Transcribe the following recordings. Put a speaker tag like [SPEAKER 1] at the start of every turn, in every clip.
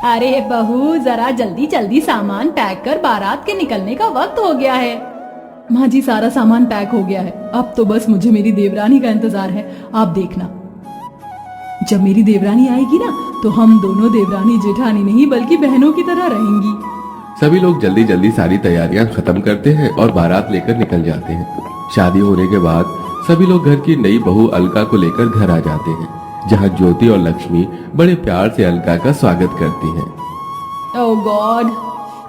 [SPEAKER 1] अरे बहू, जरा जल्दी जल्दी सामान पैक कर, बारात के निकलने का वक्त हो गया है। माँ जी, सारा सामान पैक हो गया है, अब तो बस मुझे मेरी देवरानी का इंतजार है। आप देखना, जब मेरी देवरानी आएगी ना तो हम दोनों देवरानी जेठानी नहीं बल्कि बहनों की तरह रहेंगी।
[SPEAKER 2] सभी लोग जल्दी जल्दी सारी तैयारियां खत्म करते हैं और बारात लेकर निकल जाते हैं। शादी होने के बाद सभी लोग घर की नई बहू अलका को लेकर घर आ जाते हैं, जहां ज्योति और लक्ष्मी बड़े प्यार से अलका का स्वागत करती हैं।
[SPEAKER 1] ओह गॉड,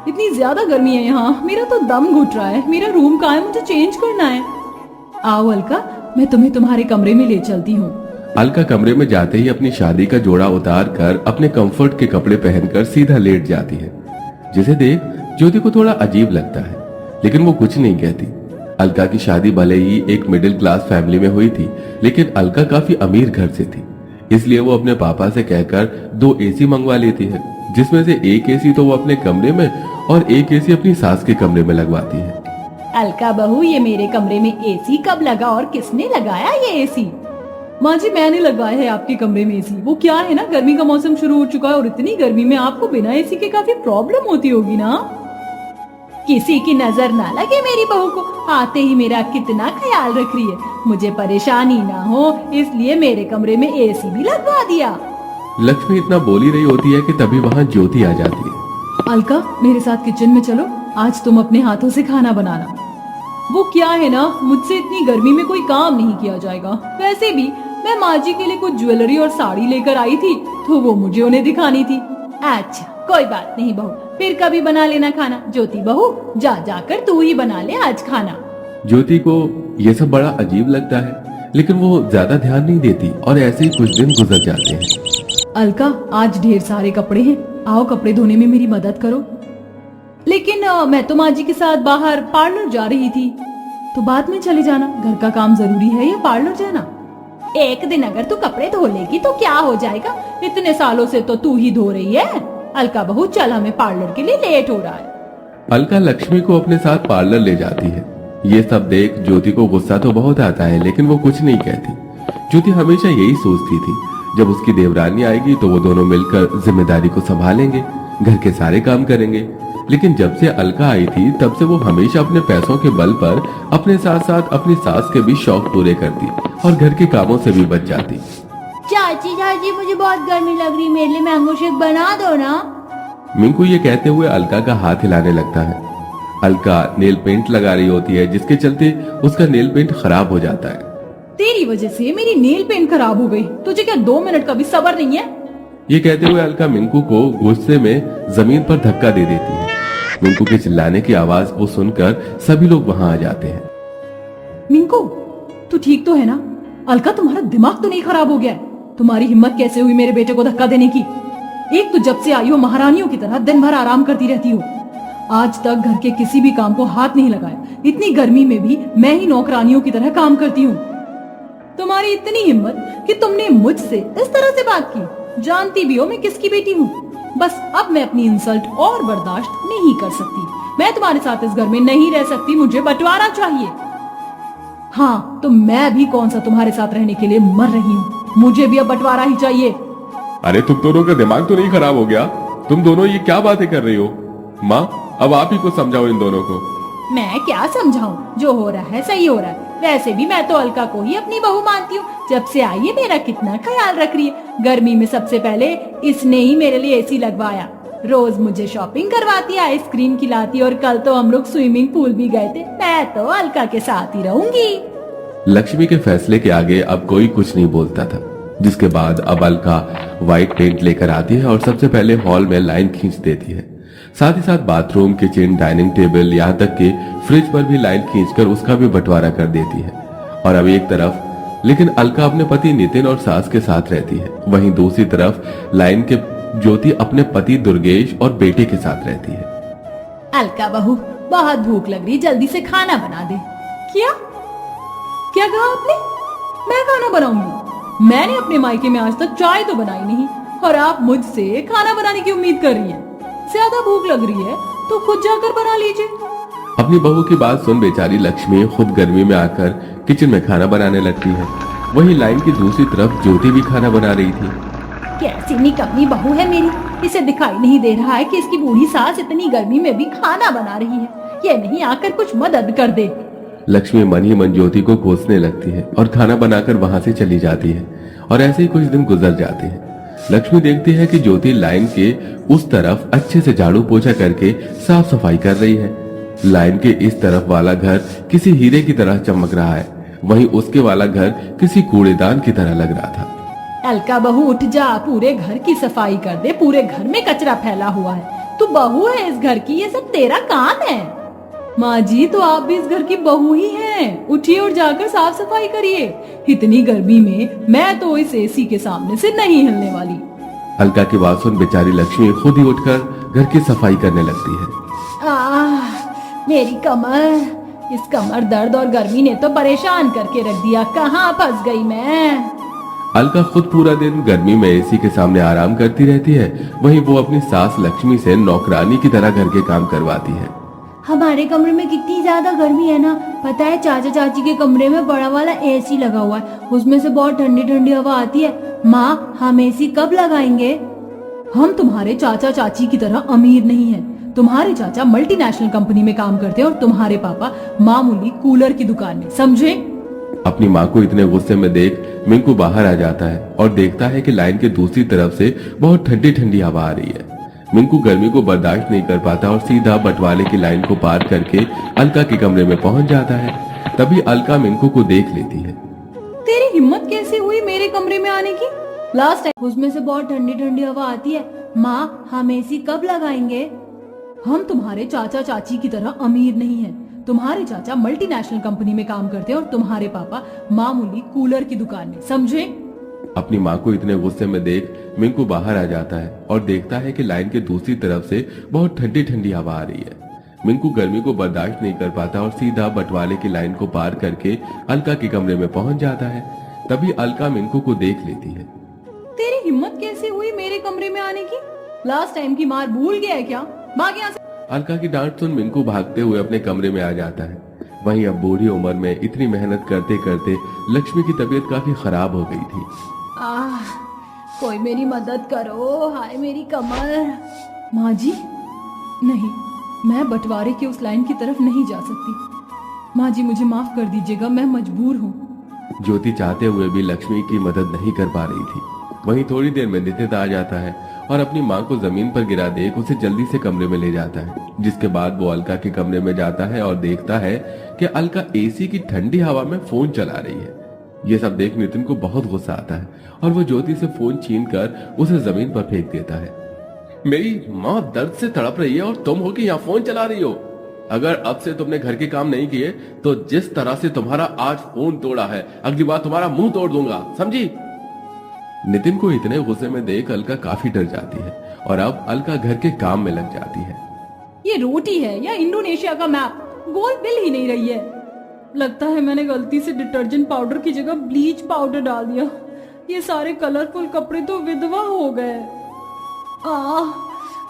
[SPEAKER 1] इतनी ज्यादा गर्मी है यहाँ, मेरा तो दम घुट रहा है। मेरा रूम कहाँ है, मुझे चेंज करना है। आओ अलका, मैं तुम्हें तुम्हारे कमरे में ले चलती हूँ।
[SPEAKER 2] अलका कमरे में जाते ही अपनी शादी का जोड़ा उतार कर अपने कंफर्ट के कपड़े पहनकर सीधा लेट जाती है, जिसे देख ज्योति को थोड़ा अजीब लगता है, लेकिन वो कुछ नहीं कहती। अलका की शादी भले ही एक मिडिल क्लास फैमिली में हुई थी, लेकिन अलका काफी अमीर घर से थी, इसलिए वो अपने पापा से कहकर 2 एसी मंगवा लेती है, जिसमें से एक एसी तो वो अपने कमरे में और एक एसी अपनी सास के कमरे में लगवाती है।
[SPEAKER 1] अलका बहू, ये मेरे कमरे में एसी कब लगा और किसने लगाया ये एसी? माँ जी, मैंने लगवाया है आपके कमरे में एसी। वो क्या है ना, गर्मी का मौसम शुरू हो चुका है और इतनी गर्मी में आपको बिना एसी के काफी प्रॉब्लम होती होगी ना। किसी की नजर ना लगे मेरी बहू को, आते ही मेरा कितना ख्याल रख रही है, मुझे परेशानी ना हो इसलिए मेरे कमरे में एसी भी लगवा दिया।
[SPEAKER 2] लक्ष्मी इतना बोली रही होती है कि तभी वहाँ ज्योति आ जाती है।
[SPEAKER 1] अलका, मेरे साथ किचन में चलो, आज तुम अपने हाथों से खाना बनाना। वो क्या है ना, मुझसे इतनी गर्मी में कोई काम नहीं किया जाएगा। वैसे भी मैं माँ जी के लिए कुछ ज्वेलरी और साड़ी लेकर आई थी, तो वो मुझे उन्हें दिखानी थी। अच्छा, कोई बात नहीं बहू, फिर कभी बना लेना खाना। ज्योति बहू, जाकर तू ही बना ले आज खाना।
[SPEAKER 2] ज्योति को ये सब बड़ा अजीब लगता है, लेकिन वो ज्यादा ध्यान नहीं देती और ऐसे ही कुछ दिन गुजर जाते हैं।
[SPEAKER 1] अलका, आज ढेर सारे कपड़े हैं, आओ कपड़े धोने में मेरी मदद करो। लेकिन मैं तो माँ जी के साथ बाहर पार्लर जा रही थी। तो बाद में चले जाना, घर का काम जरूरी है या पार्लर जाना? एक दिन अगर तू कपड़े धो लेगी तो क्या हो जाएगा, इतने सालों से तो तू ही धो रही है। अलका बहू, चल, हमें पार्लर के लिए लेट हो रहा है।
[SPEAKER 2] अलका लक्ष्मी को अपने साथ पार्लर ले जाती है। ये सब देख ज्योति को गुस्सा तो बहुत आता है, लेकिन वो कुछ नहीं कहती। ज्योति हमेशा यही सोचती थी, जब उसकी देवरानी आएगी तो वो दोनों मिलकर जिम्मेदारी को संभालेंगे, घर के सारे काम करेंगे। लेकिन जब से अलका आई थी तब से वो हमेशा अपने पैसों के बल पर अपने साथ साथ अपनी सास के भी शौक पूरे करती और घर के कामों से भी बच जाती।
[SPEAKER 1] चाची, मुझे बहुत गर्मी लग रही, मेरे लिए मैंगो शेक बना दो ना।
[SPEAKER 2] मिंकू ये कहते हुए अलका का हाथ हिलाने लगता है। अलका नेल पेंट लगा रही होती है, जिसके चलते उसका नेल पेंट खराब हो जाता है।
[SPEAKER 1] तेरी वजह से मेरी नेल पेंट खराब हो गई, तुझे क्या 2 मिनट का भी सब्र नहीं है?
[SPEAKER 2] ये कहते हुए अलका मिंकू को गुस्से में जमीन पर धक्का दे देती है। मिंकू के चिल्लाने की आवाज को सुनकर सभी लोग वहाँ आ जाते हैं।
[SPEAKER 1] मिंकू, तू ठीक तो है ना? अलका, तुम्हारा दिमाग तो नहीं खराब हो गया है? तुम्हारी हिम्मत कैसे हुई मेरे बेटे को धक्का देने की? एक तो जब से आई हो महारानियों की तरह दिन भर आराम करती रहती हो, आज तक घर के किसी भी काम को हाथ नहीं लगाया। इतनी गर्मी में भी मैं ही नौकरानियों की तरह काम करती हूँ। तुम्हारी इतनी हिम्मत कि तुमने मुझसे इस तरह से बात की। जानती भी हो मैं किसकी बेटी हूँ। बस अब मैं अपनी इंसल्ट और बर्दाश्त नहीं कर सकती। मैं तुम्हारे साथ इस घर में नहीं रह सकती, मुझे बंटवारा चाहिए। हाँ, तो मैं भी कौन सा तुम्हारे साथ रहने के लिए मर रही हूँ, मुझे भी अब बंटवारा ही चाहिए।
[SPEAKER 2] अरे तुम दोनों का दिमाग तो नहीं खराब हो गया? तुम दोनों ये क्या बातें कर रही हो? माँ, अब आप ही को समझाओ इन दोनों को।
[SPEAKER 1] मैं क्या समझाऊं, जो हो रहा है सही हो रहा है। वैसे भी मैं तो अलका को ही अपनी बहू मानती हूँ। जब से आई है मेरा कितना ख्याल रख रही है। गर्मी में सबसे पहले इसने ही मेरे लिए एसी लगवाया, रोज मुझे शॉपिंग करवाती, आइसक्रीम खिलाती और कल तो हम लोग स्विमिंग पूल भी गए थे। मैं तो अलका के साथ ही रहूंगी।
[SPEAKER 2] लक्ष्मी के फैसले के आगे अब कोई कुछ नहीं बोलता था, जिसके बाद अब अलका व्हाइट पेंट लेकर आती है और सबसे पहले हॉल में लाइन खींच देती है। साथ ही साथ बाथरूम, किचन, डाइनिंग टेबल, यहाँ तक कि फ्रिज पर भी लाइन खींचकर उसका भी बंटवारा कर देती है। और अब एक तरफ लेकिन अलका अपने पति नितिन और सास के साथ रहती है, वहीं दूसरी तरफ लाइन के ज्योति अपने पति दुर्गेश और बेटे के साथ रहती है।
[SPEAKER 1] अलका बहू, बहुत भूख लग रही, जल्दी से खाना बना दे। क्या क्या कहा आपने? मैं खाना बनाऊंगी? मैंने अपने मायके में आज तक चाय तो बनाई नहीं और आप मुझसे खाना बनाने की उम्मीद कर रही हैं। ज्यादा भूख लग रही है तो खुद जाकर बना लीजिए।
[SPEAKER 2] अपनी बहू की बात सुन बेचारी लक्ष्मी खुद गर्मी में आकर किचन में खाना बनाने लगती है। वहीं लाइन की दूसरी तरफ ज्योति भी खाना बना रही थी।
[SPEAKER 1] कैसी निकम्मी बहू है मेरी, इसे दिखाई नहीं दे रहा है कि इसकी बूढ़ी सास इतनी गर्मी में भी खाना बना रही है। ये नहीं आकर कुछ मदद कर दे।
[SPEAKER 2] लक्ष्मी मन ही मन ज्योति को कोसने लगती है और खाना बनाकर वहां से चली जाती है। और ऐसे ही कुछ दिन गुजर जाते हैं। लक्ष्मी देखती है कि ज्योति लाइन के उस तरफ अच्छे से झाड़ू पोछा करके साफ सफाई कर रही है। लाइन के इस तरफ वाला घर किसी हीरे की तरह चमक रहा है, वहीं उसके वाला घर किसी कूड़ेदान की तरह लग रहा था।
[SPEAKER 1] अलका बहू उठ जा, पूरे घर की सफाई कर दे, पूरे घर में कचरा फैला हुआ है। तू बहू है इस घर की, ये सब तेरा काम है। माँ जी, तो आप भी इस घर की बहू ही हैं। उठिए और जाकर साफ सफाई करिए। इतनी गर्मी में मैं तो इस एसी के सामने से नहीं हिलने वाली।
[SPEAKER 2] अलका की बात सुन बेचारी लक्ष्मी खुद ही उठकर घर की सफाई करने लगती है।
[SPEAKER 1] मेरी कमर, इस कमर दर्द और गर्मी ने तो परेशान करके रख दिया। कहाँ फंस गई मैं।
[SPEAKER 2] अलका खुद पूरा दिन गर्मी में एसी के सामने आराम करती रहती है, वहीं वो अपनी सास लक्ष्मी से नौकरानी की तरह घर के काम करवाती है।
[SPEAKER 1] हमारे कमरे में कितनी ज्यादा गर्मी है ना, पता है चाचा चाची के कमरे में बड़ा वाला एसी लगा हुआ है, उसमें से बहुत ठंडी ठंडी हवा आती है। माँ, हम एसी कब लगाएंगे? हम तुम्हारे चाचा चाची की तरह अमीर नहीं हैं। तुम्हारे चाचा मल्टीनेशनल कंपनी में काम करते हैं और तुम्हारे पापा मामूली कूलर की दुकान में, समझे?
[SPEAKER 2] अपनी माँ को इतने गुस्से में देख मिंकू बाहर आ जाता है और देखता है कि लाइन के दूसरी तरफ से बहुत ठंडी ठंडी हवा आ रही है। मिंकू गर्मी को बर्दाश्त नहीं कर पाता और सीधा बंटवारे की लाइन को पार करके अलका के कमरे में पहुंच जाता है। तभी अलका मिंकू को देख लेती है।
[SPEAKER 1] तेरी हिम्मत कैसे हुई मेरे कमरे में आने की? लास्ट टाइम उसमें से बहुत ठंडी ठंडी हवा आती है। माँ, हम एसी कब लगाएंगे? हम तुम्हारे चाचा चाची की तरह अमीर नहीं हैं। तुम्हारे चाचा मल्टीनेशनल कंपनी में काम करते हैं और तुम्हारे पापा मामूली कूलर की दुकान में, समझे?
[SPEAKER 2] अपनी माँ को इतने गुस्से में देख मिंकू बाहर आ जाता है और देखता है कि लाइन के दूसरी तरफ से बहुत ठंडी ठंडी हवा आ रही है। मिंकू गर्मी को बर्दाश्त नहीं कर पाता और सीधा बंटवारे की लाइन को पार करके अलका के कमरे में पहुंच जाता है। तभी अलका मिंकू को देख लेती है।
[SPEAKER 1] तेरी हिम्मत कैसे हुई मेरे कमरे में आने की? लास्ट टाइम की मार भूल गया है क्या? भाग यहाँ से।
[SPEAKER 2] अलका की डांट सुन मिंकू भागते हुए अपने कमरे में आ जाता है। वहीं अब बूढ़ी उम्र में इतनी मेहनत करते करते लक्ष्मी की तबीयत काफी खराब हो गई थी।
[SPEAKER 1] कोई मेरी मदद करो, हाय मेरी कमर। माँ जी, नहीं, मैं बंटवारे की उस लाइन की तरफ नहीं जा सकती। माँ जी, मुझे माफ कर दीजिएगा, मैं मजबूर हूँ।
[SPEAKER 2] ज्योति चाहते हुए भी लक्ष्मी की मदद नहीं कर पा रही थी। वहीं थोड़ी देर में नितिन आ जाता है और अपनी माँ को जमीन पर गिरा देख उसे जल्दी से कमरे में ले जाता है। जिसके बाद वो अलका के कमरे में जाता है और देखता है कि अलका एसी की ठंडी हवा में फोन चला रही है। ये सब देख नितिन को बहुत गुस्सा आता है और वो ज्योति से फोन छीनकर उसे जमीन पर फेंक देता है। मेरी माँ दर्द से तड़प रही है और तुम हो कि यहाँ फोन चला रही हो। अगर अब से तुमने घर के काम नहीं किए तो जिस तरह से तुम्हारा आज फोन तोड़ा है, अगली बार तुम्हारा मुंह तोड़ दूंगा, समझी? नितिन को इतने गुस्से में देख अलका काफी डर जाती है और अब अलका घर के काम में लग जाती है।
[SPEAKER 1] ये रोटी है या इंडोनेशिया का मैप? गोल बिल ही नहीं रही है। लगता है मैंने गलती से डिटर्जेंट पाउडर की जगह ब्लीच पाउडर डाल दिया। ये सारे कलरफुल कपड़े तो विधवा हो गए।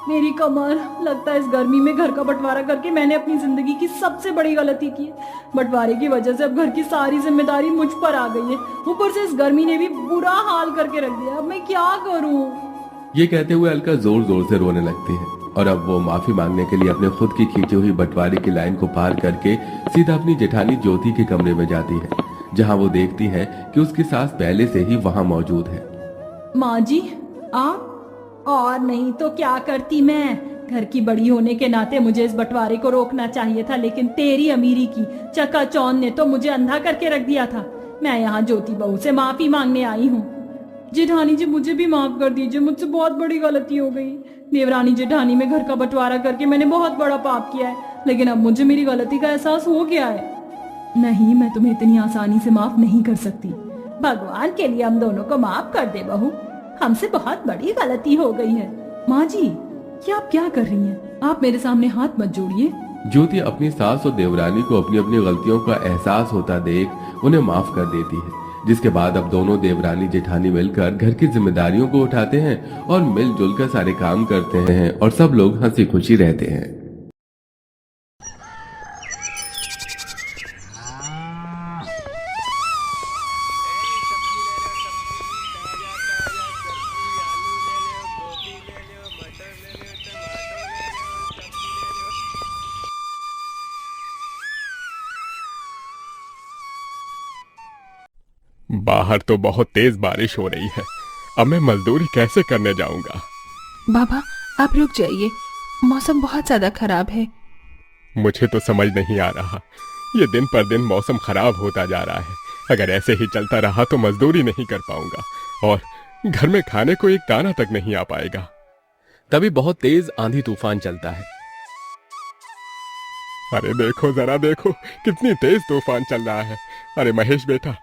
[SPEAKER 1] मेरी कमर, लगता है इस गर्मी में घर का बंटवारा करके मैंने अपनी जिंदगी की सबसे बड़ी गलती की। बंटवारे की वजह से अब घर की सारी जिम्मेदारी मुझ पर आ गई है। ऊपर से इस गर्मी ने भी बुरा हाल करके रख दिया। अब मैं क्या करूं?
[SPEAKER 2] ये कहते हुए अलका जोर जोर से रोने लगती है और अब वो माफी मांगने के लिए अपने खुद की खींची हुई बंटवारे की लाइन को पार करके सीधा अपनी जेठानी ज्योति के कमरे में जाती है, जहाँ वो देखती है कि उसकी सास पहले से ही वहाँ मौजूद है।
[SPEAKER 1] माँ जी, आप? और नहीं तो क्या करती मैं? घर की बड़ी होने के नाते मुझे इस बंटवारे को रोकना चाहिए था, लेकिन तेरी अमीरी की चकाचौंध ने तो मुझे अंधा करके रख दिया था। मैं यहाँ ज्योति बहू से माफी मांगने आई हूँ। जेठानी जी, मुझे भी माफ कर दीजिए, मुझसे बहुत बड़ी गलती हो गई। देवरानी जेठानी में घर का बंटवारा करके मैंने बहुत बड़ा पाप किया है, लेकिन अब मुझे मेरी गलती का एहसास हो गया है। नहीं, मैं तुम्हें इतनी आसानी से माफ नहीं कर सकती। भगवान के लिए हम दोनों को माफ कर दे बहू, हमसे बहुत बड़ी गलती हो गई है। माँ जी, ये आप क्या कर रही हैं? आप मेरे सामने हाथ मत जोड़िए।
[SPEAKER 2] ज्योति अपनी सास और देवरानी को अपनी अपनी गलतियों का एहसास होता देख उन्हें माफ कर देती है, जिसके बाद अब दोनों देवरानी जेठानी मिलकर घर की जिम्मेदारियों को उठाते हैं और मिलजुल कर सारे काम करते हैं और सब लोग हंसी खुशी रहते हैं।
[SPEAKER 3] बाहर तो बहुत तेज बारिश हो रही है, अब मैं मजदूरी कैसे करने जाऊंगा।
[SPEAKER 4] बाबा आप रुक जाइए, मौसम बहुत ज्यादा खराब है।
[SPEAKER 3] मुझे तो समझ नहीं आ रहा, ये दिन पर दिन मौसम खराब होता जा रहा है। अगर ऐसे ही चलता रहा तो मजदूरी नहीं कर पाऊंगा और घर में खाने को एक दाना तक नहीं आ पाएगा।
[SPEAKER 2] तभी बहुत तेज आंधी तूफान चलता है।
[SPEAKER 3] अरे देखो जरा देखो, कितनी तेज तूफान चल रहा है। अरे महेश बेटा,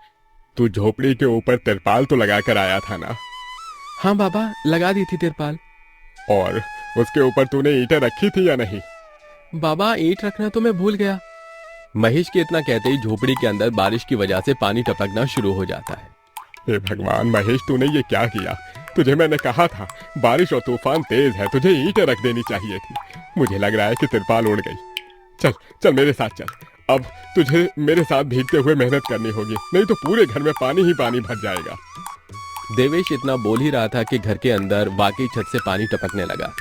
[SPEAKER 3] तू झोपड़ी के ऊपर तिरपाल तो लगा कर आया था ना?
[SPEAKER 2] हाँ बाबा, लगा दी थी तिरपाल।
[SPEAKER 3] और उसके ऊपर तूने ईंटें रखी थी या नहीं?
[SPEAKER 2] बाबा ईंट रखना तो मैं भूल गया। महेश के इतना कहते ही झोपड़ी के अंदर बारिश की वजह से पानी टपकना शुरू हो जाता है।
[SPEAKER 3] हे भगवान महेश, तूने ये क्या किया? तुझे मैंने कहा था बारिश और तूफान तेज है, तुझे ईंटें रख देनी चाहिए थी। मुझे लग रहा है कि तिरपाल उड़ गई। चल चल मेरे साथ चल, अब तुझे मेरे साथ भीगते हुए मेहनत करनी होगी, नहीं तो पूरे घर में पानी ही पानी भर जाएगा।
[SPEAKER 2] देवेश इतना बोल ही रहा था कि घर के अंदर वाकई छत से पानी टपकने लगा।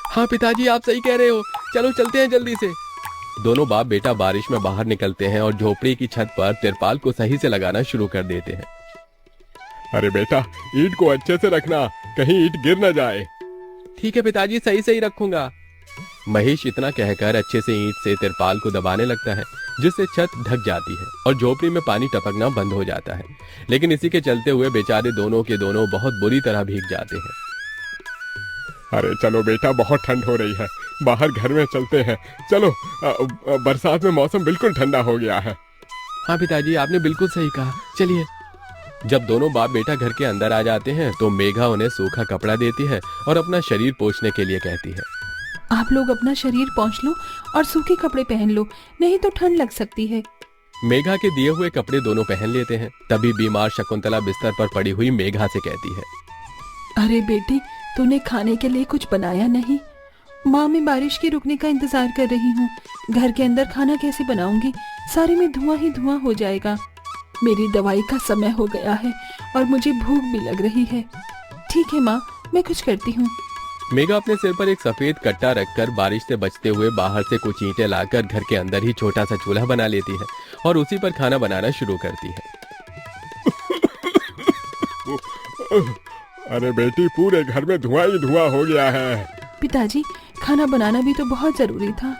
[SPEAKER 2] हाँ पिताजी, आप सही कह रहे हो, चलो चलते हैं जल्दी से। दोनों बाप बेटा बारिश में बाहर निकलते हैं और झोपड़ी की छत पर तिरपाल को सही से लगाना शुरू कर देते हैं।
[SPEAKER 3] अरे बेटा, ईंट को अच्छे से रखना, कहीं ईंट गिर न जाए।
[SPEAKER 2] ठीक है पिताजी, सही सही रखूंगा। महेश इतना कहकर अच्छे से ईंट से तिरपाल को दबाने लगता है, जिससे छत ढक जाती है और झोपड़ी में पानी टपकना बंद हो जाता है। लेकिन इसी के चलते हुए बेचारे दोनों के दोनों बहुत बुरी तरह भीग जाते हैं।
[SPEAKER 3] अरे चलो बेटा, बहुत ठंड हो रही है, बाहर घर में चलते हैं। चलो, बरसात में मौसम बिल्कुल ठंडा हो गया है।
[SPEAKER 2] हाँ पिताजी, आपने बिल्कुल सही कहा, चलिए। जब दोनों बाप बेटा घर के अंदर आ जाते हैं तो मेघा उन्हें सूखा कपड़ा देती है और अपना शरीर पोंछने के लिए कहती है।
[SPEAKER 4] आप लोग अपना शरीर पोंछ लो और सूखे कपड़े पहन लो, नहीं तो ठंड लग सकती है।
[SPEAKER 2] मेघा के दिए हुए कपड़े दोनों पहन लेते हैं। तभी बीमार शकुंतला बिस्तर पर पड़ी हुई मेघा से कहती है,
[SPEAKER 4] अरे बेटी, तूने खाने के लिए कुछ बनाया नहीं? माँ, मैं बारिश के रुकने का इंतजार कर रही हूँ। घर के अंदर खाना कैसे बनाऊंगी? सारे में धुआं ही धुआं हो जाएगा। मेरी दवाई का समय हो गया है और मुझे भूख भी लग रही है। ठीक है माँ, मैं कुछ करती हूँ।
[SPEAKER 2] मेघा अपने सिर पर एक सफेद कट्टा रखकर बारिश से बचते हुए बाहर से कुछ ईंटें लाकर घर के अंदर ही छोटा सा चूल्हा बना लेती है और उसी पर खाना बनाना शुरू करती है।
[SPEAKER 3] अरे बेटी, पूरे घर में धुआं ही धुआं हो गया है।
[SPEAKER 4] पिताजी, खाना बनाना भी तो बहुत जरूरी था।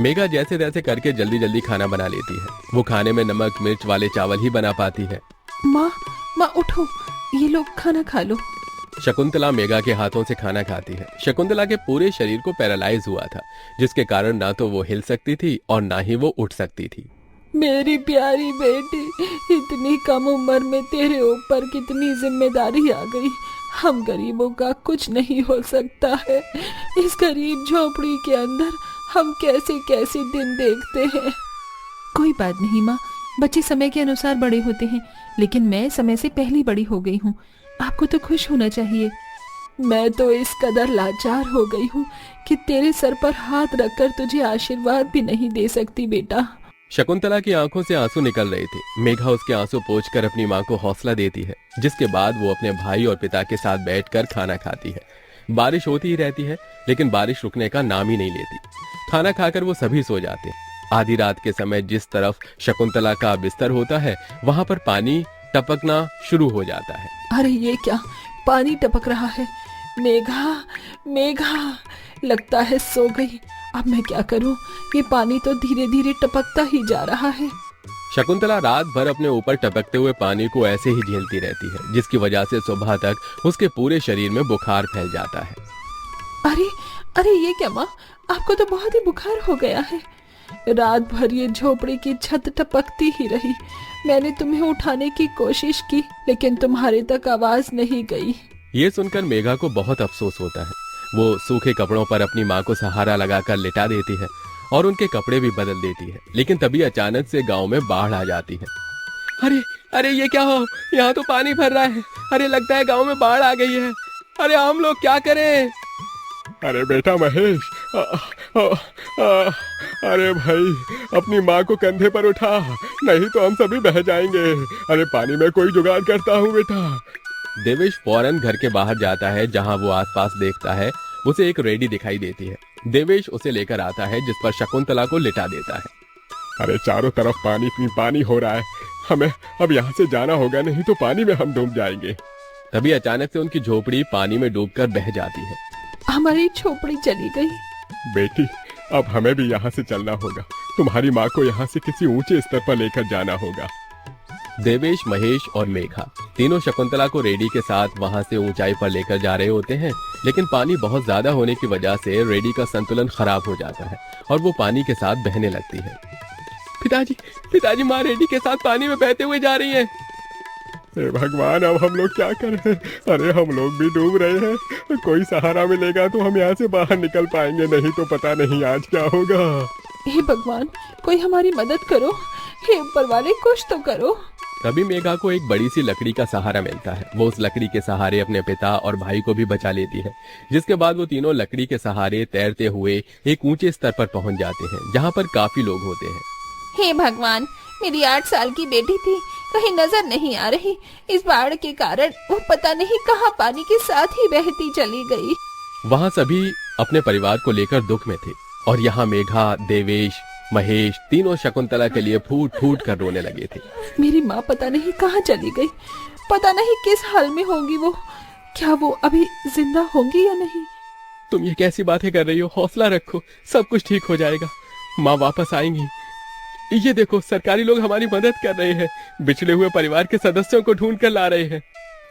[SPEAKER 2] मेघा जैसे तैसे करके जल्दी जल्दी खाना बना लेती है। वो खाने में नमक मिर्च वाले चावल ही बना पाती है।
[SPEAKER 4] माँ, माँ उठो, ये लोग खाना खा लो।
[SPEAKER 2] शकुंतला मेघा के हाथों से खाना खाती है। शकुंतला के पूरे शरीर को पैरालाइज हुआ था, जिसके कारण ना तो वो हिल सकती थी और ना ही वो उठ सकती थी।
[SPEAKER 4] मेरी प्यारी बेटी, इतनी कम उम्र में तेरे ऊपर कितनी जिम्मेदारी आ गई। हम गरीबों का कुछ नहीं हो सकता है। इस गरीब झोपड़ी के अंदर हम कैसे कैसे दिन देखते हैं। कोई बात नहीं माँ, बच्चे समय के अनुसार बड़े होते हैं, लेकिन मैं समय से पहले बड़ी हो गई हूँ। आपको तो खुश होना चाहिए। मैं तो इस कदर लाचार हो गई हूँ कि तेरे सर पर हाथ रखकर तुझे आशीर्वाद भी नहीं दे सकती बेटा।
[SPEAKER 2] शकुंतला की आंखों से आंसू निकल रहे थे। मेघा उसके आंसू पोंछकर अपनी माँ को हौसला देती है, जिसके बाद वो अपने भाई और पिता के साथ बैठकर खाना खाती है। बारिश होती ही रहती है, लेकिन बारिश रुकने का नाम ही नहीं लेती। खाना खाकर वो सभी सो जाते हैं। आधी रात के समय जिस तरफ शकुंतला का बिस्तर होता है, वहां पर पानी टपकना शुरू हो जाता है।
[SPEAKER 4] अरे ये क्या, पानी टपक रहा है। मेघा, मेघा, लगता है सो गई। अब मैं क्या करूं? ये पानी तो धीरे धीरे टपकता ही जा रहा है।
[SPEAKER 2] शकुंतला रात भर अपने ऊपर टपकते हुए पानी को ऐसे ही झेलती रहती है, जिसकी वजह से सुबह तक उसके पूरे शरीर में बुखार फैल जाता है।
[SPEAKER 4] अरे अरे ये क्या माँ, आपको तो बहुत ही बुखार हो गया है। रात भर ये झोपड़ी की छत टपकती ही रही। मैंने तुम्हें उठाने की कोशिश की, लेकिन तुम्हारे तक आवाज नहीं गई।
[SPEAKER 2] ये सुनकर मेघा को बहुत अफसोस होता है। वो सूखे कपड़ों पर अपनी माँ को सहारा लगाकर लिटा देती है और उनके कपड़े भी बदल देती है। लेकिन तभी अचानक से गांव में बाढ़ आ जाती है। अरे अरे ये क्या हो, यहाँ तो पानी भर रहा है। अरे लगता है गांव में बाढ़ आ गई है। अरे हम लोग क्या करें?
[SPEAKER 3] अरे बेटा महेश, अरे भाई, अपनी माँ को कंधे पर उठा, नहीं तो हम सभी बह जाएंगे। अरे पानी में कोई जुगाड़ करता हूँ बेटा।
[SPEAKER 2] देवेश फौरन घर के बाहर जाता है। जहाँ वो आसपास देखता है, उसे एक रेडी दिखाई देती है। देवेश उसे लेकर आता है, जिस पर शकुंतला को लिटा देता है।
[SPEAKER 3] अरे चारों तरफ पानी पानी हो रहा है, हमें अब यहाँ से जाना होगा, नहीं तो पानी में हम डूब जाएंगे।
[SPEAKER 2] तभी अचानक से उनकी झोपड़ी पानी में डूबकर बह जाती है।
[SPEAKER 4] हमारी झोपड़ी चली गई।
[SPEAKER 3] बेटी, अब हमें भी यहाँ से चलना होगा। तुम्हारी माँ को यहाँ से किसी ऊंचे स्तर पर लेकर जाना होगा।
[SPEAKER 2] देवेश, महेश और मेघा तीनों शकुंतला को रेडी के साथ वहां से ऊंचाई पर लेकर जा रहे होते हैं, लेकिन पानी बहुत ज्यादा होने की वजह से रेडी का संतुलन खराब हो जाता है और वो पानी के साथ बहने लगती है। पिताजी, माँ रेडी के साथ पानी में बहते हुए जा रही है।
[SPEAKER 3] हे भगवान, अब हम लोग क्या करें? अरे हम लोग भी डूब रहे हैं। कोई सहारा मिलेगा तो हम यहाँ से बाहर निकल पाएंगे, नहीं तो पता नहीं आज क्या होगा।
[SPEAKER 4] हे भगवान, कोई हमारी मदद करो। हे ऊपर वाले, कुछ तो करो।
[SPEAKER 2] तभी मेघा को एक बड़ी सी लकड़ी का सहारा मिलता है। वो उस लकड़ी के सहारे अपने पिता और भाई को भी बचा लेती है, जिसके बाद वो तीनों लकड़ी के सहारे तैरते हुए एक ऊंचे स्तर पर पहुंच जाते हैं, जहां पर काफी लोग होते हैं।
[SPEAKER 4] हे भगवान, मेरी 8 साल की बेटी थी, कहीं नजर नहीं आ रही। इस बाढ़ के कारण वो पता नहीं कहां पानी के साथ ही बहती चली गई।
[SPEAKER 2] वहां सभी अपने परिवार को लेकर दुख में थे और यहाँ मेघा, देवेश, महेश तीनों शकुंतला के लिए फूट फूट कर रोने लगे थे।
[SPEAKER 4] मेरी माँ पता नहीं कहाँ चली गई, पता नहीं किस हाल में होगी वो। क्या वो अभी जिंदा होंगी या नहीं?
[SPEAKER 2] तुम ये कैसी बातें कर रही हो? हौसला रखो, सब कुछ ठीक हो जाएगा। माँ वापस आएंगी। ये देखो, सरकारी लोग हमारी मदद कर रहे हैं, बिछड़े हुए परिवार के सदस्यों को ढूंढ कर ला रहे हैं।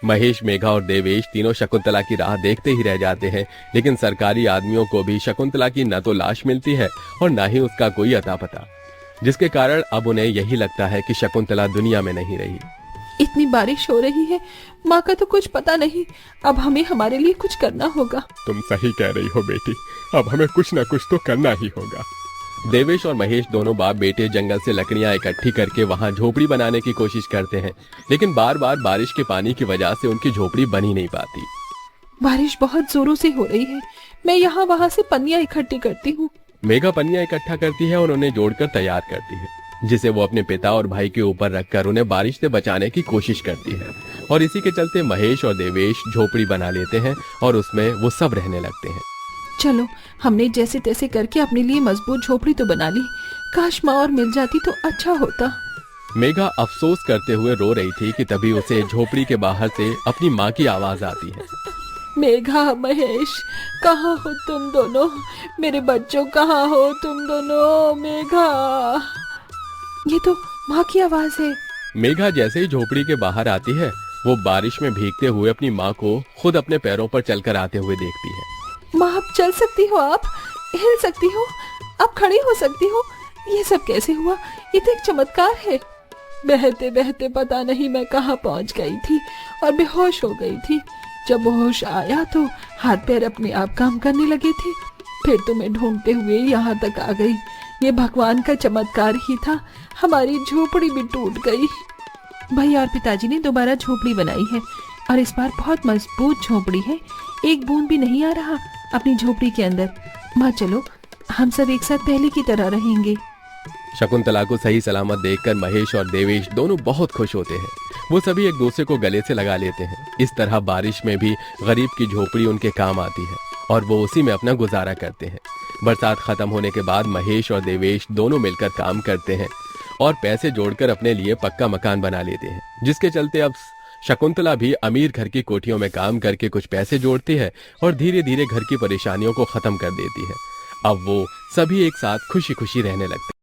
[SPEAKER 2] महेश, मेघा और देवेश तीनों शकुंतला की राह देखते ही रह जाते हैं, लेकिन सरकारी आदमियों को भी शकुंतला की न तो लाश मिलती है और न ही उसका कोई अता पता, जिसके कारण अब उन्हें यही लगता है कि शकुंतला दुनिया में नहीं रही।
[SPEAKER 4] इतनी बारिश हो रही है, माँ का तो कुछ पता नहीं। अब हमें हमारे लिए कुछ करना होगा।
[SPEAKER 3] तुम सही कह रही हो बेटी, अब हमें कुछ न कुछ तो करना ही होगा।
[SPEAKER 2] देवेश और महेश दोनों बाप बेटे जंगल से लकड़ियां इकट्ठी करके वहां झोपड़ी बनाने की कोशिश करते हैं, लेकिन बार बार बारिश के पानी की वजह से उनकी झोपड़ी बन ही नहीं पाती।
[SPEAKER 4] बारिश बहुत जोरों से हो रही है, मैं यहाँ वहाँ से पन्नियाँ इकट्ठी करती हूँ।
[SPEAKER 2] मेघा पन्नियां इकट्ठा करती है और उन्हें जोड़कर तैयार करती है, जिसे वो अपने पिता और भाई के ऊपर रखकर उन्हें बारिश से बचाने की कोशिश करती है। और इसी के चलते महेश और देवेश झोपड़ी बना लेते हैं और उसमें वो सब रहने लगते हैं।
[SPEAKER 4] चलो, हमने जैसे तैसे करके अपने लिए मजबूत झोपड़ी तो बना ली। काश माँ और मिल जाती तो अच्छा होता।
[SPEAKER 2] मेघा अफसोस करते हुए रो रही थी कि तभी उसे झोपड़ी के बाहर से अपनी माँ की आवाज आती है।
[SPEAKER 4] मेघा, महेश, कहाँ हो तुम दोनों? मेरे बच्चों, कहाँ हो तुम दोनों? मेघा, ये तो माँ की आवाज है।
[SPEAKER 2] मेघा जैसे ही झोपड़ी के बाहर आती है, वो बारिश में भीगते हुए अपनी माँ को खुद अपने पैरों पर चलकर आते हुए देखती है।
[SPEAKER 4] माँ, आप चल सकती हो, आप हिल सकती हो, आप खड़ी हो सकती हो। ये सब कैसे हुआ? ये तो एक चमत्कार है। बहते बहते पता नहीं मैं कहाँ पहुँच गई थी और बेहोश हो गई थी। जब होश आया तो हाथ पैर अपने आप काम करने लगे थे। फिर तुम्हें ढूंढते हुए यहाँ तक आ गई। ये भगवान का चमत्कार ही था। हमारी झोपड़ी भी टूट गई। भैया और पिताजी ने दोबारा झोपड़ी बनाई है और इस बार बहुत मजबूत झोपड़ी है। एक बूंद भी नहीं आ रहा अपनी झोपड़ी के अंदर। माँ, चलो हम सब एक साथ पहले की तरह रहेंगे।
[SPEAKER 2] शकुंतला को सही सलामत देखकर महेश और देवेश दोनों बहुत खुश होते हैं। वो सभी एक दूसरे को गले से लगा लेते हैं। इस तरह बारिश में भी गरीब की झोपड़ी उनके काम आती है और वो उसी में अपना गुजारा करते हैं। बरसात खत्म होने के बाद महेश और देवेश दोनों मिलकर काम करते हैं और पैसे जोड़कर अपने लिए पक्का मकान बना लेते हैं, जिसके चलते अब शकुंतला भी अमीर घर की कोठियों में काम करके कुछ पैसे जोड़ती है और धीरे धीरे घर की परेशानियों को खत्म कर देती है। अब वो सभी एक साथ खुशी खुशी रहने लगते हैं।